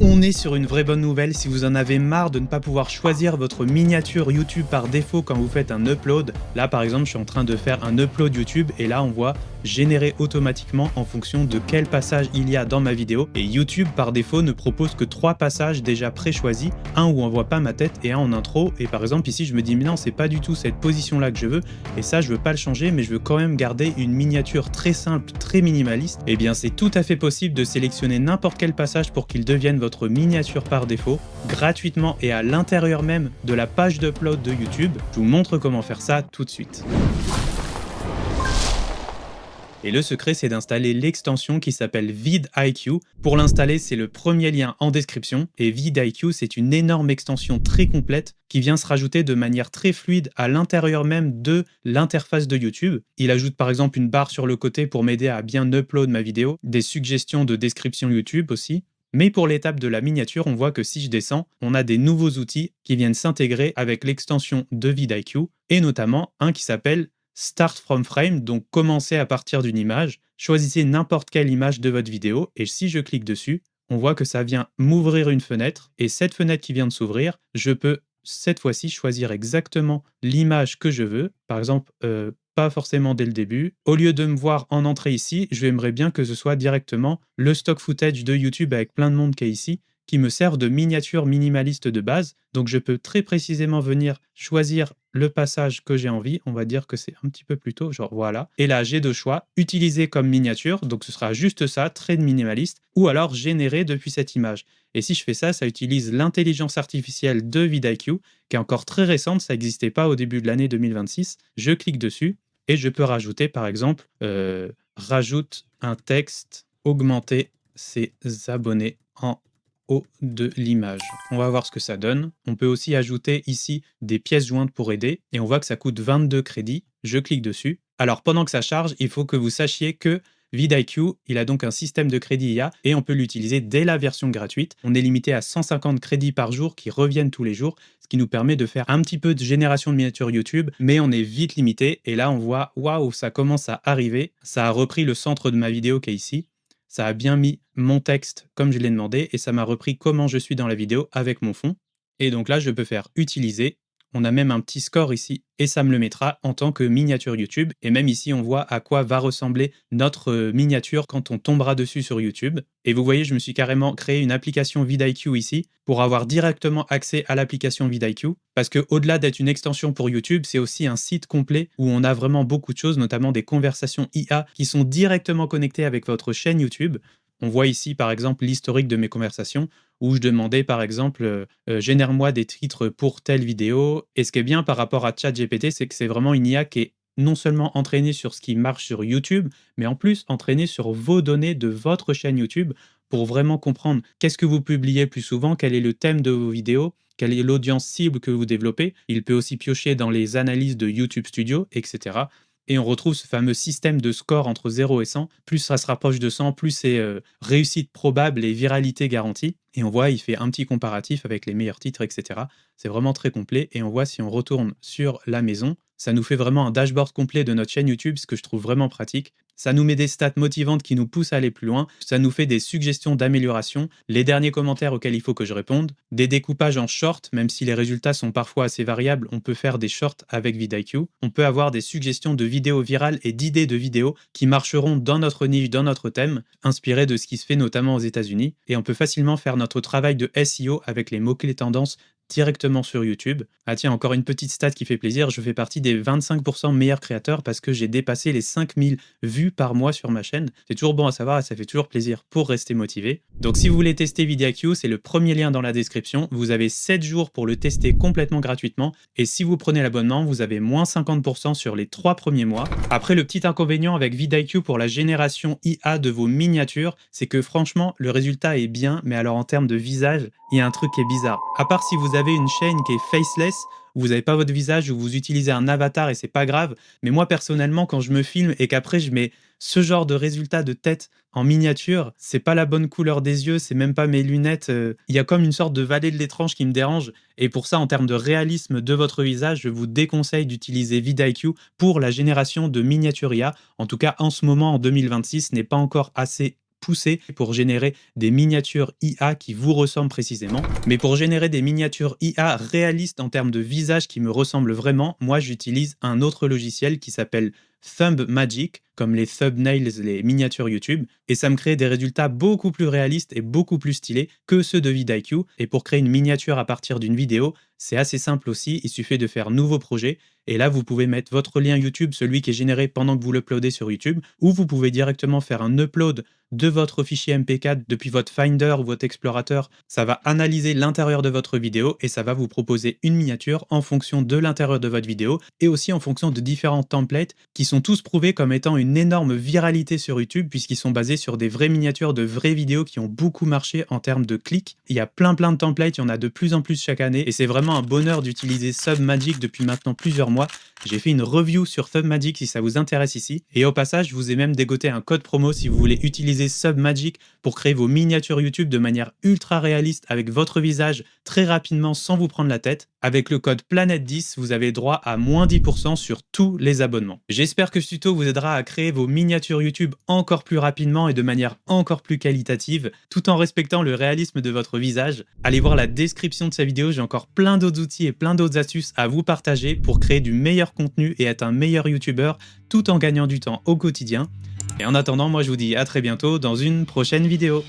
On est sur une vraie bonne nouvelle. Si vous en avez marre de ne pas pouvoir choisir votre miniature YouTube par défaut quand vous faites un upload, là par exemple je suis en train de faire un upload YouTube et là on voit générer automatiquement en fonction de quel passage il y a dans ma vidéo, et YouTube par défaut ne propose que 3 passages déjà pré-choisis, un où on voit pas ma tête et un en intro. Et par exemple ici je me dis mais non, c'est pas du tout cette position là que je veux, et ça je veux pas le changer, mais je veux quand même garder une miniature très simple, très minimaliste. Et bien c'est tout à fait possible de sélectionner n'importe quel passage pour qu'il devienne votre miniature par défaut, gratuitement et à l'intérieur même de la page d'upload de YouTube. Je vous montre comment faire ça tout de suite. Et le secret, c'est d'installer l'extension qui s'appelle vidIQ. Pour l'installer, c'est le premier lien en description. Et vidIQ, c'est une énorme extension très complète qui vient se rajouter de manière très fluide à l'intérieur même de l'interface de YouTube. Il ajoute par exemple une barre sur le côté pour m'aider à bien upload ma vidéo, des suggestions de description YouTube aussi. Mais pour l'étape de la miniature, on voit que si je descends, on a des nouveaux outils qui viennent s'intégrer avec l'extension de vidIQ, et notamment un qui s'appelle Start from frame, donc commencer à partir d'une image. Choisissez n'importe quelle image de votre vidéo et si je clique dessus, on voit que ça vient m'ouvrir une fenêtre, et cette fenêtre qui vient de s'ouvrir, je peux cette fois-ci choisir exactement l'image que je veux. Par exemple, pas forcément dès le début. Au lieu de me voir en entrée ici, j'aimerais bien que ce soit directement le stock footage de YouTube avec plein de monde qui est ici, qui me servent de miniature minimaliste de base. Donc je peux très précisément venir choisir le passage que j'ai envie. On va dire que c'est un petit peu plus tôt, genre voilà. Et là, j'ai deux choix. Utiliser comme miniature, donc ce sera juste ça, très minimaliste, ou alors générer depuis cette image. Et si je fais ça, ça utilise l'intelligence artificielle de vidIQ, qui est encore très récente, ça n'existait pas au début de l'année 2026. Je clique dessus et je peux rajouter, par exemple, rajoute un texte, augmenter ses abonnés en haut de l'image. On va voir ce que ça donne. On peut aussi ajouter ici des pièces jointes pour aider, et on voit que ça coûte 22 crédits. Je clique dessus. Alors pendant que ça charge, il faut que vous sachiez que vidIQ, il a donc un système de crédit IA et on peut l'utiliser dès la version gratuite. On est limité à 150 crédits par jour qui reviennent tous les jours, ce qui nous permet de faire un petit peu de génération de miniatures YouTube, mais on est vite limité. Et là, on voit, waouh, ça commence à arriver. Ça a repris le centre de ma vidéo qui est ici. Ça a bien mis mon texte comme je l'ai demandé et ça m'a repris comment je suis dans la vidéo avec mon fond. Et donc là, je peux faire utiliser. On a même un petit score ici et ça me le mettra en tant que miniature YouTube. Et même ici, on voit à quoi va ressembler notre miniature quand on tombera dessus sur YouTube. Et vous voyez, je me suis carrément créé une application vidIQ ici pour avoir directement accès à l'application vidIQ. Parce que au-delà d'être une extension pour YouTube, c'est aussi un site complet où on a vraiment beaucoup de choses, notamment des conversations IA qui sont directement connectées avec votre chaîne YouTube. On voit ici, par exemple, l'historique de mes conversations où je demandais, par exemple, génère-moi des titres pour telle vidéo. Et ce qui est bien par rapport à ChatGPT, c'est que c'est vraiment une IA qui est non seulement entraînée sur ce qui marche sur YouTube, mais en plus entraînée sur vos données de votre chaîne YouTube pour vraiment comprendre qu'est-ce que vous publiez plus souvent, quel est le thème de vos vidéos, quelle est l'audience cible que vous développez. Il peut aussi piocher dans les analyses de YouTube Studio, etc. Et on retrouve ce fameux système de score entre 0 et 100. Plus ça se rapproche de 100, plus c'est réussite probable et viralité garantie. Et on voit, il fait un petit comparatif avec les meilleurs titres, etc. C'est vraiment très complet. Et on voit, si on retourne sur la maison, ça nous fait vraiment un dashboard complet de notre chaîne YouTube, ce que je trouve vraiment pratique. Ça nous met des stats motivantes qui nous poussent à aller plus loin. Ça nous fait des suggestions d'amélioration, les derniers commentaires auxquels il faut que je réponde, des découpages en shorts, même si les résultats sont parfois assez variables, on peut faire des shorts avec vidIQ. On peut avoir des suggestions de vidéos virales et d'idées de vidéos qui marcheront dans notre niche, dans notre thème, inspirées de ce qui se fait notamment aux États-Unis. Et on peut facilement faire notre travail de SEO avec les mots-clés tendances directement sur YouTube. Ah tiens, encore une petite stat qui fait plaisir, je fais partie des 25% meilleurs créateurs parce que j'ai dépassé les 5000 vues par mois sur ma chaîne. C'est toujours bon à savoir et ça fait toujours plaisir pour rester motivé. Donc si vous voulez tester vidIQ, c'est le premier lien dans la description. Vous avez 7 jours pour le tester complètement gratuitement et si vous prenez l'abonnement, vous avez moins 50% sur les 3 premiers mois. Après, le petit inconvénient avec vidIQ pour la génération IA de vos miniatures, c'est que franchement, le résultat est bien, mais alors en termes de visage, il y a un truc qui est bizarre. À part si vous avez une chaîne qui est faceless, où vous n'avez pas votre visage, où vous utilisez un avatar et c'est pas grave. Mais moi, personnellement, quand je me filme et qu'après je mets ce genre de résultat de tête en miniature, c'est pas la bonne couleur des yeux, c'est même pas mes lunettes. Il y a comme une sorte de vallée de l'étrange qui me dérange. Et pour ça, en termes de réalisme de votre visage, je vous déconseille d'utiliser vidIQ pour la génération de miniatures IA. En tout cas, en ce moment, en 2026, n'est pas encore assez poussées pour générer des miniatures IA qui vous ressemblent précisément. Mais pour générer des miniatures IA réalistes en termes de visage qui me ressemblent vraiment, moi j'utilise un autre logiciel qui s'appelle ThumbMagic, comme les thumbnails, les miniatures YouTube, et ça me crée des résultats beaucoup plus réalistes et beaucoup plus stylés que ceux de vidIQ. Et pour créer une miniature à partir d'une vidéo, c'est assez simple aussi, il suffit de faire nouveau projet, et là vous pouvez mettre votre lien YouTube, celui qui est généré pendant que vous l'uploadez sur YouTube, ou vous pouvez directement faire un upload de votre fichier MP4 depuis votre Finder ou votre explorateur. Ça va analyser l'intérieur de votre vidéo et ça va vous proposer une miniature en fonction de l'intérieur de votre vidéo et aussi en fonction de différents templates qui sont tous prouvés comme étant une énorme viralité sur YouTube puisqu'ils sont basés sur des vraies miniatures de vraies vidéos qui ont beaucoup marché en termes de clics. Il y a plein de templates, il y en a de plus en plus chaque année et c'est vraiment un bonheur d'utiliser ThumbMagic depuis maintenant plusieurs mois. J'ai fait une review sur ThumbMagic si ça vous intéresse ici et au passage je vous ai même dégoté un code promo si vous voulez utiliser ThumbMagic pour créer vos miniatures YouTube de manière ultra réaliste avec votre visage très rapidement sans vous prendre la tête. Avec le code PLANET10, vous avez droit à moins 10% sur tous les abonnements. J'espère que ce tuto vous aidera à créer vos miniatures YouTube encore plus rapidement et de manière encore plus qualitative, tout en respectant le réalisme de votre visage. Allez voir la description de cette vidéo, j'ai encore plein d'autres outils et plein d'autres astuces à vous partager pour créer du meilleur contenu et être un meilleur YouTuber tout en gagnant du temps au quotidien. Et en attendant, moi je vous dis à très bientôt dans une prochaine vidéo.